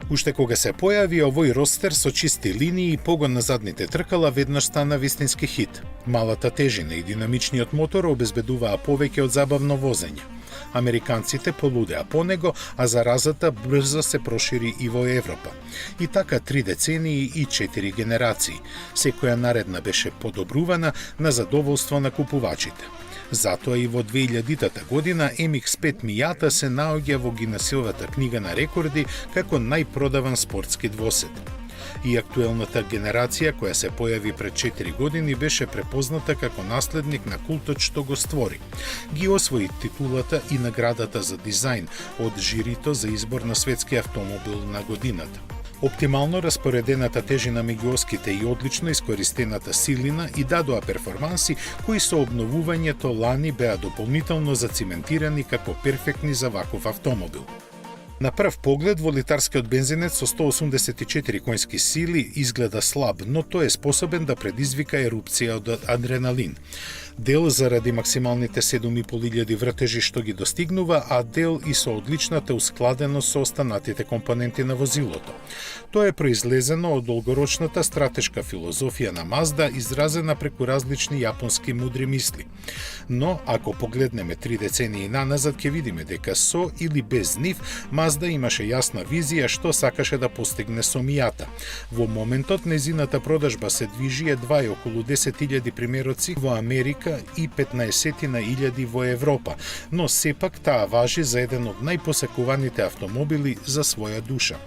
Уште кога се појави овој ростер со чисти линии и погон на задните тркала, веднаш стана вистински хит. Малата тежина и динамичниот мотор обезбедуваа повеќе од забавно возење. Американците полудеа по него, а заразата брзо се прошири и во Европа. И така 3 децении и 4 генерации. Секоја наредна беше подобрувана на задоволство на купувачите. Затоа и во 2000 година MX-5 Miata се наоѓа во Гинесовата книга на рекорди како најпродаван спортски двосед. И актуелната генерација која се појави пред 4 години беше препозната како наследник на култот што го створи. Ги освои титулата и наградата за дизајн од жирито за избор на светски автомобил на годината. Оптимално распоредената тежина меѓу оските и одлично искористената силина и дадоа перформанси кои со обновувањето лани беа дополнително зациментирани како перфектни за ваков автомобил. На прв поглед, волитарскиот бензинец со 184 конски сили изгледа слаб, но тој е способен да предизвика ерупција од адреналин. Дел заради максималните 7500 вртежи што ги достигнува, а дел и со одличната ускладеност со останатите компоненти на возилото. Тоа е произлезено од долгорочната стратешка филозофија на Mazda, изразена преку различни јапонски мудри мисли. Но, ако погледнеме 3 децении наназад, ќе видиме дека со или без нив, Mazda имаше јасна визија што сакаше да постигне со Miata. Во моментот, незината продажба се движи едва и околу 10.000 примероци во Америка и 15.000 во Европа, но сепак таа важи за еден од најпосакуваните автомобили за своја душа.